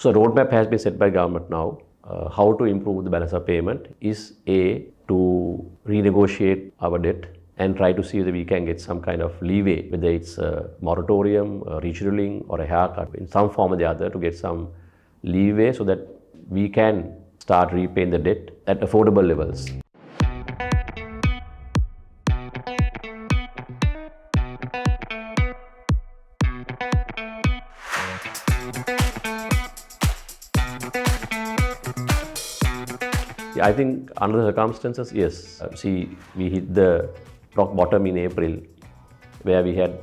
So a roadmap has been set by government now. How to improve the balance of payment is to renegotiate our debt and try to see whether we can get some kind of leeway, whether it's a moratorium, a rescheduling or a haircut in some form or the other to get some leeway so that we can start repaying the debt at affordable levels. I think under the circumstances, yes. We hit the rock bottom in April where we had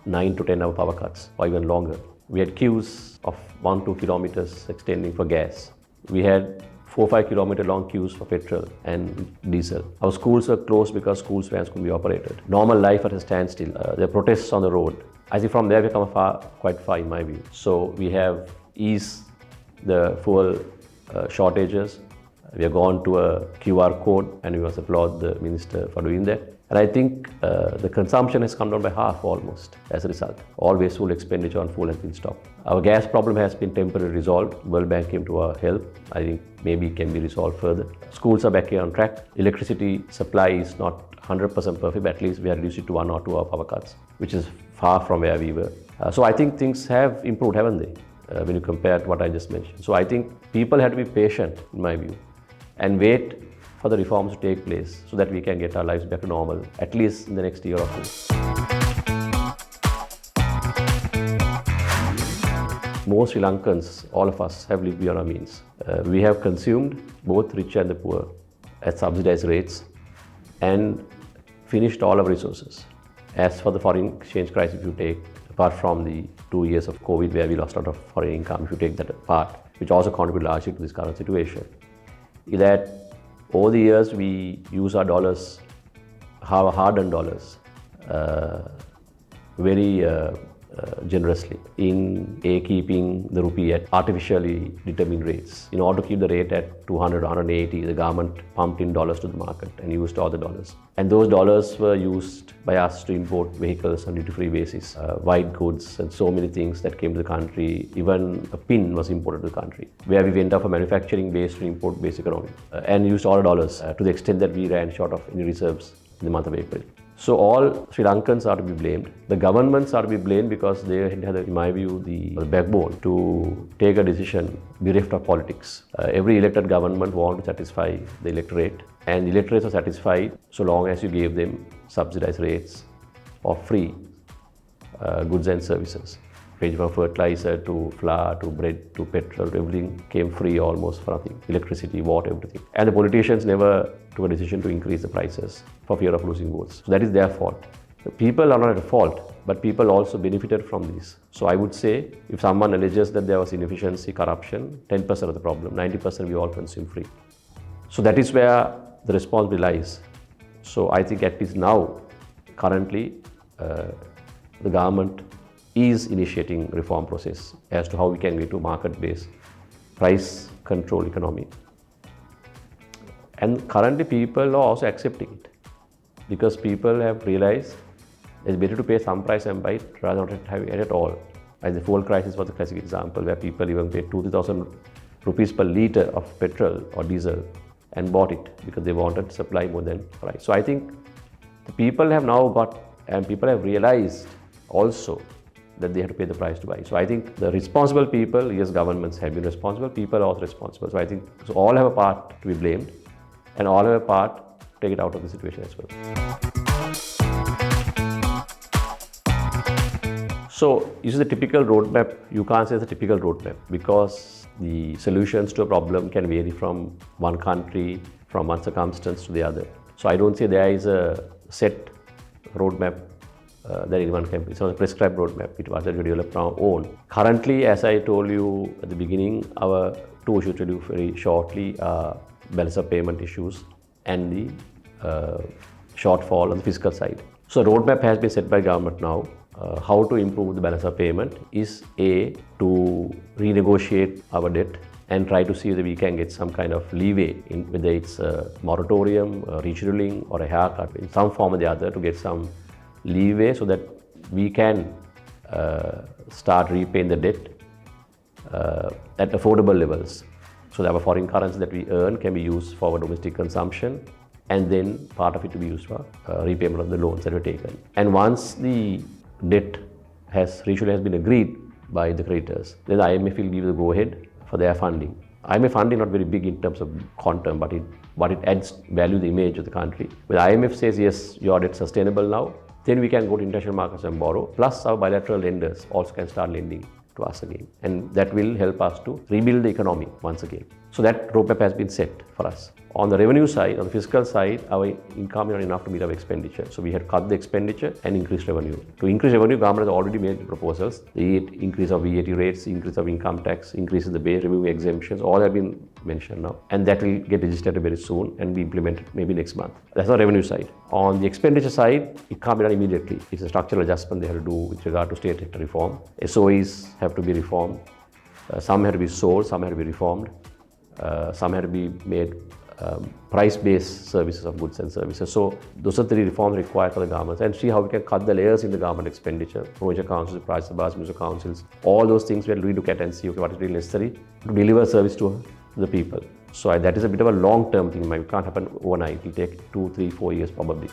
9 to 10 hour power cuts or even longer. We had queues of 1-2 kilometers extending for gas. We had 4-5 kilometer long queues for petrol and diesel. Our schools were closed because school vans couldn't be operated. Normal life at a standstill. There are protests on the road. I think from there we come quite far in my view. So we have eased the fuel shortages. We have gone to a QR code and we must applaud the minister for doing that. And I think the consumption has come down by half almost as a result. All wasteful expenditure on fuel has been stopped. Our gas problem has been temporarily resolved. World Bank came to our help. I think maybe it can be resolved further. Schools are back here on track. Electricity supply is not 100% perfect, but at least we have reduced it to 1 or 2 hour power cuts, which is far from where we were. So I think things have improved, haven't they, when you compare to what I just mentioned. So I think people have to be patient, in my view, and wait for the reforms to take place so that we can get our lives back to normal, at least in the next year or two. Most Sri Lankans, all of us, have lived beyond our means. We have consumed, both rich and the poor, at subsidized rates and finished all our resources. As for the foreign exchange crisis, if you take, apart from the 2 years of COVID where we lost a lot of foreign income, if you take that apart, which also contributed largely to this current situation, is that over the years we use our dollars, our hard-earned dollars, very generously in keeping the rupee at artificially determined rates. In order to keep the rate at 200 or 180, the government pumped in dollars to the market and used all the dollars. And those dollars were used by us to import vehicles on duty-free basis, white goods and so many things that came to the country. Even a pin was imported to the country, where we went off a manufacturing base to import-based economy and used all the dollars to the extent that we ran short of any reserves in the month of April. So all Sri Lankans are to be blamed. The governments are to be blamed because they had, in my view, the backbone to take a decision bereft of politics. Every elected government wants to satisfy the electorate, and the electorates are satisfied so long as you gave them subsidized rates of free goods and services. Ranging from fertilizer to flour to bread to petrol, everything came free almost for nothing. Electricity, water, everything. And the politicians never took a decision to increase the prices for fear of losing votes. So that is their fault. The people are not at fault, but people also benefited from this. So I would say, if someone alleges that there was inefficiency, corruption, 10% of the problem, 90% we all consume free. So that is where the responsibility lies. So I think at least now, currently, the government is initiating reform process as to how we can get to market-based price control economy. And currently people are also accepting it because people have realized it's better to pay some price and buy it rather than have it at all. And the fuel crisis was a classic example where people even paid 2,000 rupees per litre of petrol or diesel and bought it because they wanted supply more than price. So I think the people have now got, and people have realized also that they have to pay the price to buy. So I think the responsible people, yes, governments have been responsible, people are also responsible. So I think so all have a part to be blamed and all have a part to take it out of the situation as well. So this is the typical roadmap. You can't say it's a typical roadmap because the solutions to a problem can vary from one country, from one circumstance to the other. So I don't say there is a set roadmap that anyone can. It's not a prescribed roadmap. It was that we developed our own. Currently, as I told you at the beginning, our two issues to do very shortly are balance of payment issues and the shortfall on the fiscal side. So a roadmap has been set by government now. How to improve the balance of payment is to renegotiate our debt and try to see whether we can get some kind of leeway in whether it's a moratorium, a rescheduling or a haircut in some form or the other to get some leeway so that we can start repaying the debt at affordable levels. So our foreign currency that we earn can be used for our domestic consumption, and then part of it to be used for repayment of the loans that were taken. And once the debt usually has been agreed by the creditors, then the IMF will give the go-ahead for their funding. IMF funding not very big in terms of quantum, but it adds value to the image of the country. When the IMF says, yes, your debt is sustainable now, then we can go to international markets and borrow, plus our bilateral lenders also can start lending to us again. And that will help us to rebuild the economy once again. So that roadmap has been set for us. On the revenue side, on the fiscal side, our income is not enough to meet our expenditure. So we had cut the expenditure and increased revenue. To increase revenue, government has already made proposals. The increase of VAT rates, increase of income tax, increase in the base, removing exemptions, all have been mentioned now. And that will get registered very soon and be implemented maybe next month. That's the revenue side. On the expenditure side, it can't be done immediately. It's a structural adjustment they have to do with regard to state sector reform. SOEs have to be reformed. Some have to be sold, some have to be reformed. Some have to be made price-based services of goods and services. So those are the reforms required for the governments, and see how we can cut the layers in the government expenditure, provincial councils, price bars, municipal councils, all those things we have to look at and see what is really necessary to deliver service to the people. So that is a bit of a long-term thing. It can't happen overnight. It will take 2, 3, 4 years probably.